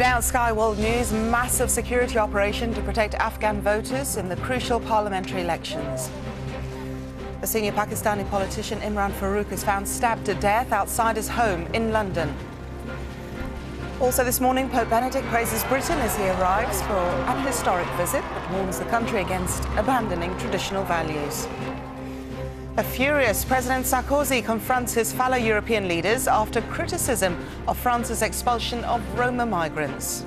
Today on Sky World News, massive security operation to protect Afghan voters in the crucial parliamentary elections. A senior Pakistani politician, Imran Farooq, is found stabbed to death outside his home in London. Also this morning, Pope Benedict praises Britain as he arrives for an historic visit, but warns the country against abandoning traditional values. A furious President Sarkozy confronts his fellow European leaders after criticism of France's expulsion of Roma migrants.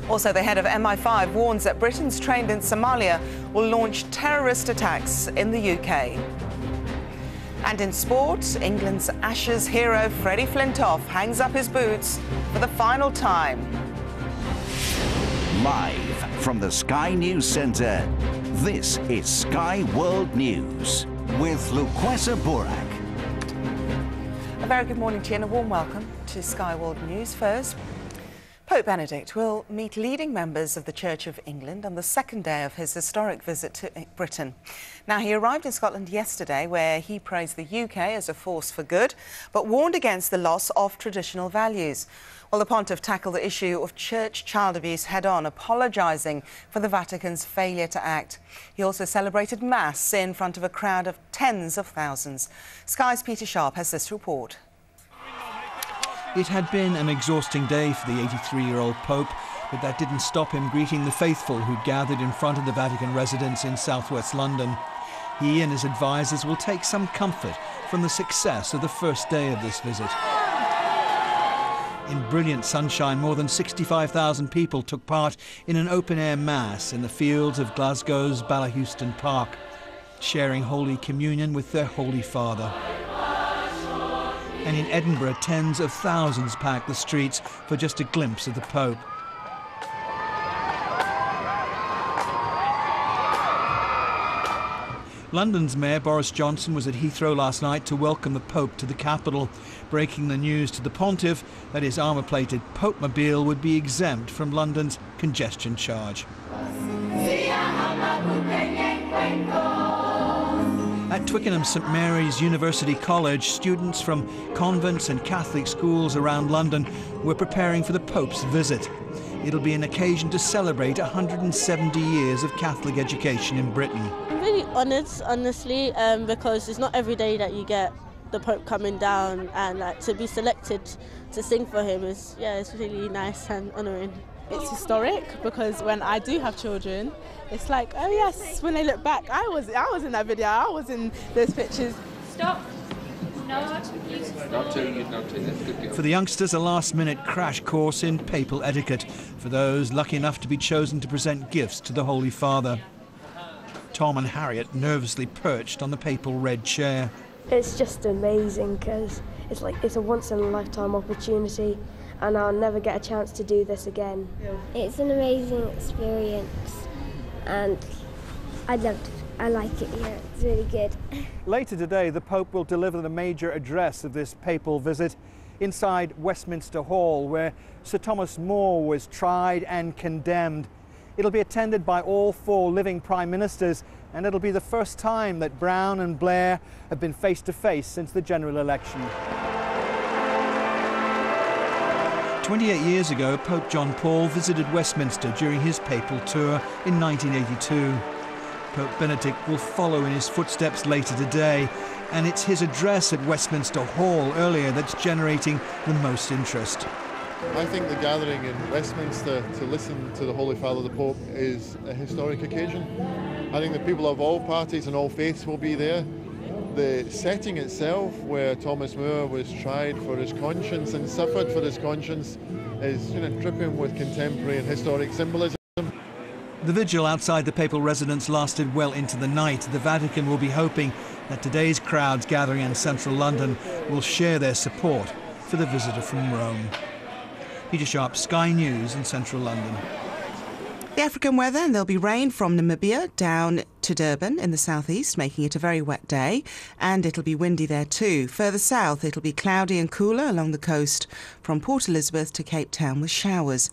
Also, the head of MI5 warns that Britain's trained in Somalia will launch terrorist attacks in the UK. And in sport, England's Ashes hero Freddie Flintoff hangs up his boots for the final time. Live from the Sky News Centre, this is Sky World News with Lukwesa Burak. A very good morning to you and a warm welcome to Sky World News. First, Pope Benedict will meet leading members of the Church of England on the second day of his historic visit to Britain. Now, he arrived in Scotland yesterday, where he praised the UK as a force for good, but warned against the loss of traditional values. Well, the Pontiff tackled the issue of church child abuse head-on, apologising for the Vatican's failure to act. He also celebrated Mass in front of a crowd of tens of thousands. Sky's Peter Sharp has this report. It had been an exhausting day for the 83-year-old Pope, but that didn't stop him greeting the faithful who gathered in front of the Vatican residence in southwest London. He and his advisers will take some comfort from the success of the first day of this visit. In brilliant sunshine, more than 65,000 people took part in an open-air mass in the fields of Glasgow's Ballahouston Park, sharing Holy Communion with their Holy Father. And in Edinburgh, tens of thousands packed the streets for just a glimpse of the Pope. London's Mayor Boris Johnson was at Heathrow last night to welcome the Pope to the capital, breaking the news to the Pontiff that his armour-plated Pope-mobile would be exempt from London's congestion charge. At Twickenham St Mary's University College, students from convents and Catholic schools around London were preparing for the Pope's visit. It'll be an occasion to celebrate 170 years of Catholic education in Britain. I'm really honoured, honestly, because it's not every day that you get the Pope coming down, and to be selected to sing for him is, it's really nice and honouring. It's historic because when I do have children, it's like, oh yes, when they look back, I was in that video, I was in those pictures. Stop. Not For the youngsters, a last-minute crash course in papal etiquette for those lucky enough to be chosen to present gifts to the Holy Father. Tom and Harriet nervously perched on the papal red chair. It's just amazing because it's a once-in-a-lifetime opportunity, and I'll never get a chance to do this again. It's an amazing experience, and I like it here. It's really good. Later today, the Pope will deliver the major address of this papal visit inside Westminster Hall, where Sir Thomas More was tried and condemned. It'll be attended by all four living Prime Ministers, and it'll be the first time that Brown and Blair have been face to face since the general election. 28 years ago, Pope John Paul visited Westminster during his papal tour in 1982. Pope Benedict will follow in his footsteps later today, and it's his address at Westminster Hall earlier that's generating the most interest. I think the gathering in Westminster to listen to the Holy Father, the Pope, is a historic occasion. I think the people of all parties and all faiths will be there. The setting itself, where Thomas More was tried for his conscience and suffered for his conscience, is dripping with contemporary and historic symbolism. The vigil outside the papal residence lasted well into the night. The Vatican will be hoping that today's crowds gathering in central London will share their support for the visitor from Rome. Peter Sharp, Sky News in central London. The African weather, and there'll be rain from Namibia down to Durban in the southeast, making it a very wet day, and it'll be windy there too. Further south, it'll be cloudy and cooler along the coast from Port Elizabeth to Cape Town with showers.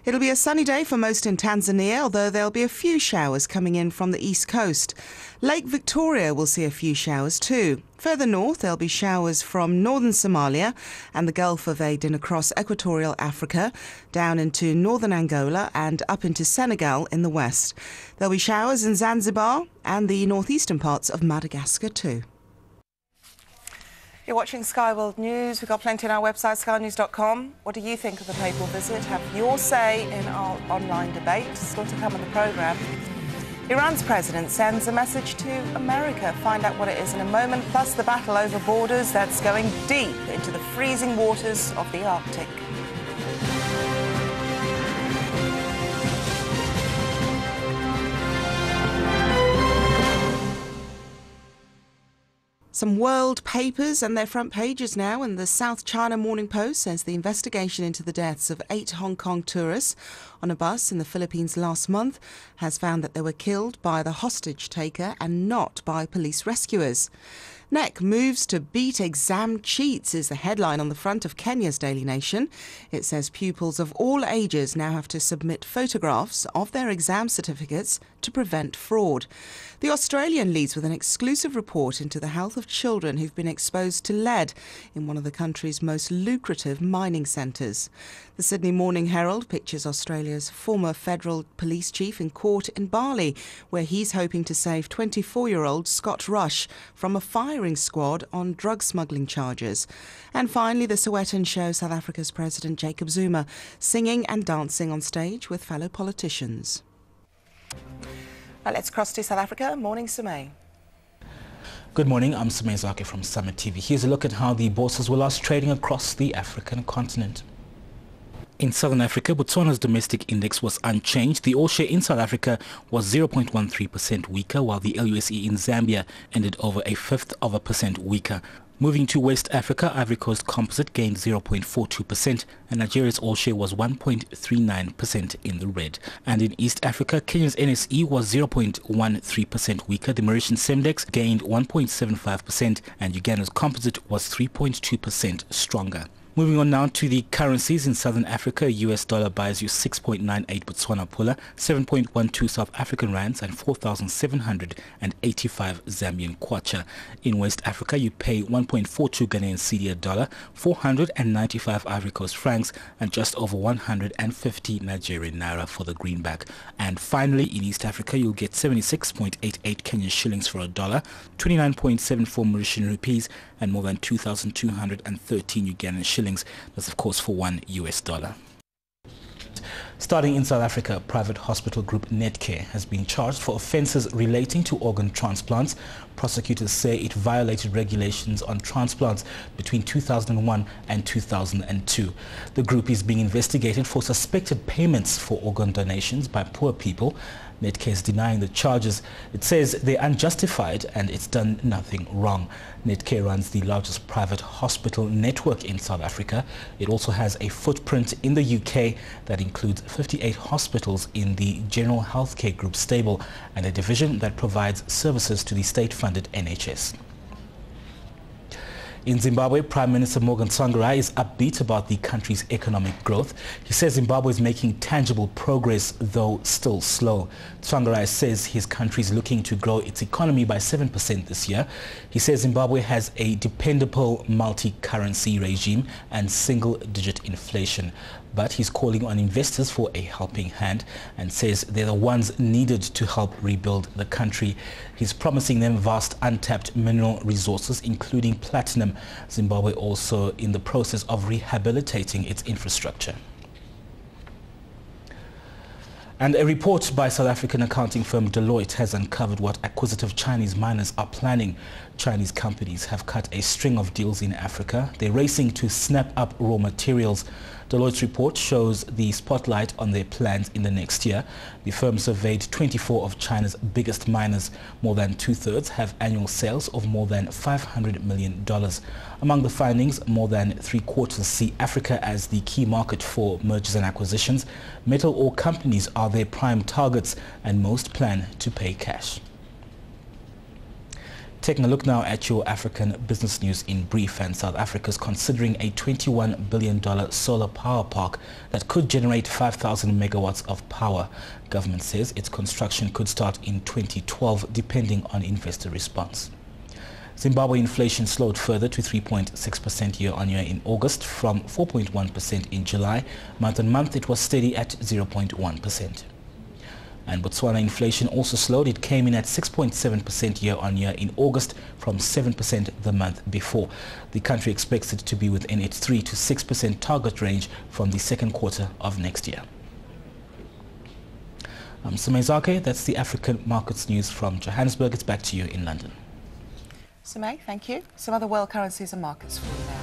It'll be a sunny day for most in Tanzania, although there'll be a few showers coming in from the east coast. Lake Victoria will see a few showers too. Further north, there'll be showers from northern Somalia and the Gulf of Aden across equatorial Africa, down into northern Angola and up into Senegal in the west. There'll be showers in Zanzibar and the northeastern parts of Madagascar too. You're watching Sky World News. We've got plenty on our website, skynews.com. What do you think of the papal visit? Have your say in our online debate. Still to come on the programme. Iran's president sends a message to America. Find out what it is in a moment, plus the battle over borders that's going deep into the freezing waters of the Arctic. Some world papers and their front pages now, and the South China Morning Post says the investigation into the deaths of 8 Hong Kong tourists on a bus in the Philippines last month has found that they were killed by the hostage taker and not by police rescuers. NEC moves to beat exam cheats is the headline on the front of Kenya's Daily Nation. It says pupils of all ages now have to submit photographs of their exam certificates to prevent fraud. The Australian leads with an exclusive report into the health of children who've been exposed to lead in one of the country's most lucrative mining centres. The Sydney Morning Herald pictures Australia's former federal police chief in court in Bali, where he's hoping to save 24-year-old Scott Rush from a firing squad on drug smuggling charges. And finally, the Sowetan shows South Africa's President Jacob Zuma singing and dancing on stage with fellow politicians. Well, let's cross to South Africa. Morning, Sumay. Good morning, I'm Sumay Zaki from Summit TV. Here's a look at how the bourses were last trading across the African continent. In Southern Africa, Botswana's domestic index was unchanged. The all-share in South Africa was 0.13% weaker, while the LUSE in Zambia ended over 0.1% weaker. Moving to West Africa, Ivory Coast Composite gained 0.42% and Nigeria's all-share was 1.39% in the red. And in East Africa, Kenya's NSE was 0.13% weaker. The Mauritian Semdex gained 1.75% and Uganda's Composite was 3.2% stronger. Moving on now to the currencies. In Southern Africa, US dollar buys you 6.98 Botswana Pula, 7.12 South African Rands and 4,785 Zambian Kwacha. In West Africa, you pay 1.42 Ghanaian cedi a dollar, 495 Ivory Coast francs and just over 150 Nigerian naira for the greenback. And finally, in East Africa, you'll get 76.88 Kenyan shillings for a dollar, 29.74 Mauritian rupees and more than 2,213 Ugandan shillings. That's of course for $1. Starting in South Africa, private hospital group Netcare has been charged for offences relating to organ transplants. Prosecutors say it violated regulations on transplants between 2001 and 2002. The group is being investigated for suspected payments for organ donations by poor people. Netcare is denying the charges. It says they're unjustified and it's done nothing wrong. Netcare runs the largest private hospital network in South Africa. It also has a footprint in the UK that includes 58 hospitals in the General Healthcare Group stable and a division that provides services to the state-funded NHS. In Zimbabwe, Prime Minister Morgan Tsvangirai is upbeat about the country's economic growth. He says Zimbabwe is making tangible progress, though still slow. Tsvangirai says his country is looking to grow its economy by 7% this year. He says Zimbabwe has a dependable multi-currency regime and single-digit inflation. But he's calling on investors for a helping hand and says they're the ones needed to help rebuild the country. He's promising them vast untapped mineral resources, including platinum. Zimbabwe also in the process of rehabilitating its infrastructure. And a report by South African accounting firm Deloitte has uncovered what acquisitive Chinese miners are planning. Chinese companies have cut a string of deals in Africa. They're racing to snap up raw materials. Deloitte's report shows the spotlight on their plans in the next year. The firm surveyed 24 of China's biggest miners. More than two-thirds have annual sales of more than $500 million. Among the findings, more than three-quarters see Africa as the key market for mergers and acquisitions. Metal ore companies are their prime targets, and most plan to pay cash. Taking a look now at your African business news in brief, and South Africa is considering a $21 billion solar power park that could generate 5,000 megawatts of power. Government says its construction could start in 2012 depending on investor response. Zimbabwe inflation slowed further to 3.6% year-on-year in August from 4.1% in July. Month-on-month it was steady at 0.1%. And Botswana inflation also slowed. It came in at 6.7% year-on-year in August from 7% the month before. The country expects it to be within its 3 to 6% target range from the second quarter of next year. I'm Sumay Zake. That's the African markets news from Johannesburg. It's back to you in London. Sumay, thank you. Some other world currencies and markets for you now.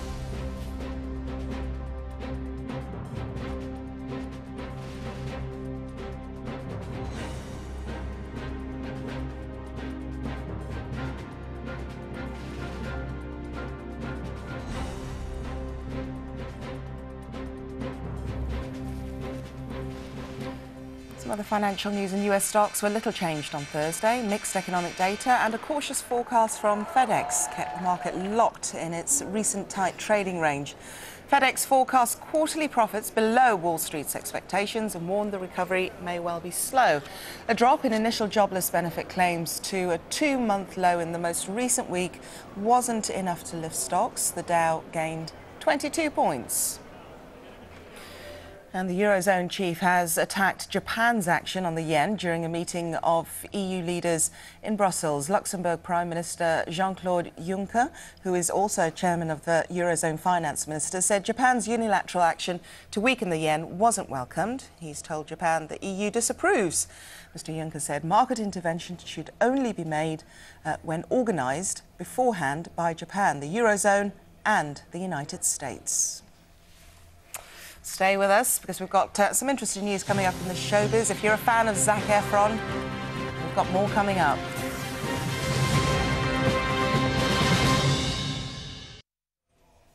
Some other financial news in US stocks were little changed on Thursday. Mixed economic data and a cautious forecast from FedEx kept the market locked in its recent tight trading range. FedEx forecast quarterly profits below Wall Street's expectations and warned the recovery may well be slow. A drop in initial jobless benefit claims to a 2-month low in the most recent week wasn't enough to lift stocks. The Dow gained 22 points. And the Eurozone chief has attacked Japan's action on the yen during a meeting of EU leaders in Brussels. Luxembourg Prime Minister Jean-Claude Juncker, who is also chairman of the Eurozone finance ministers, said Japan's unilateral action to weaken the yen wasn't welcomed. He's told Japan the EU disapproves. Mr. Juncker said market intervention should only be made when organised beforehand by Japan, the Eurozone and the United States. Stay with us because we've got some interesting news coming up in the showbiz. If you're a fan of Zac Efron, we've got more coming up.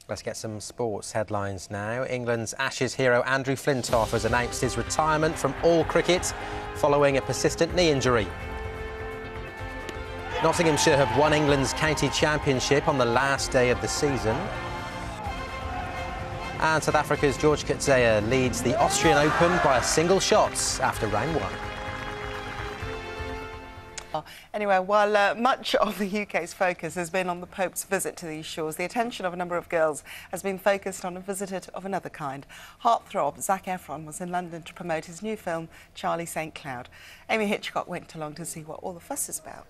Let's get some sports headlines now. England's Ashes hero Andrew Flintoff has announced his retirement from all cricket following a persistent knee injury. Nottinghamshire have won England's county championship on the last day of the season. And South Africa's George Coetzee leads the Austrian Open by a single shot after round 1. Anyway, while much of the UK's focus has been on the Pope's visit to these shores, the attention of a number of girls has been focused on a visitor of another kind. Heartthrob Zac Efron was in London to promote his new film, Charlie St. Cloud. Amy Hitchcock went along to see what all the fuss is about.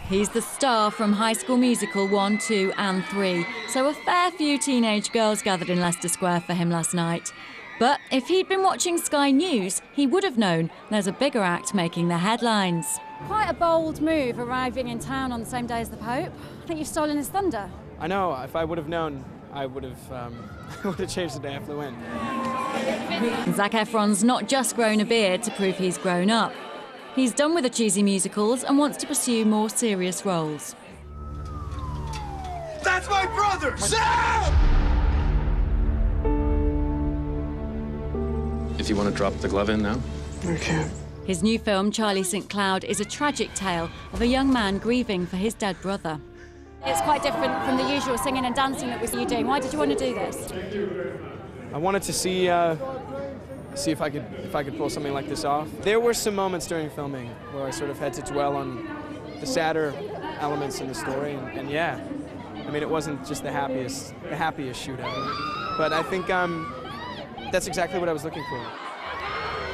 He's the star from High School Musical 1, 2 and 3, so a fair few teenage girls gathered in Leicester Square for him last night. But if he'd been watching Sky News, he would have known there's a bigger act making the headlines. Quite a bold move, arriving in town on the same day as the Pope. I think you've stolen his thunder. I know, if I would have known, I would have changed the day I flew in. Zac Efron's not just grown a beard to prove he's grown up. He's done with the cheesy musicals and wants to pursue more serious roles. That's my brother! Sam! If you want to drop the glove in now? I can. His new film, Charlie St. Cloud, is a tragic tale of a young man grieving for his dead brother. It's quite different from the usual singing and dancing that we see you doing. Why did you want to do this? I wanted to see if I could pull something like this off. There were some moments during filming where I sort of had to dwell on the sadder elements in the story, and yeah, I mean, it wasn't just the happiest shoot ever, but I think that's exactly what I was looking for.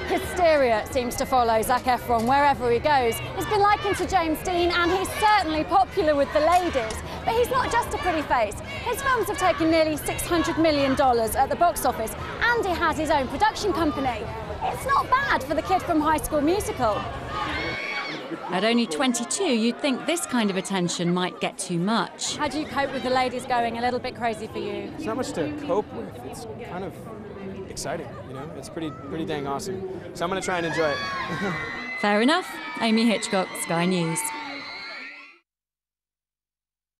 Hysteria seems to follow Zac Efron wherever he goes. He's been likened to James Dean, and he's certainly popular with the ladies. But he's not just a pretty face. His films have taken nearly $600 million at the box office, and he has his own production company. It's not bad for the kid from High School Musical. At only 22, you'd think this kind of attention might get too much. How do you cope with the ladies going a little bit crazy for you? It's not much to cope with. It's kind of exciting, you know? It's pretty dang awesome. So I'm going to try and enjoy it. Fair enough. Amy Hitchcock, Sky News.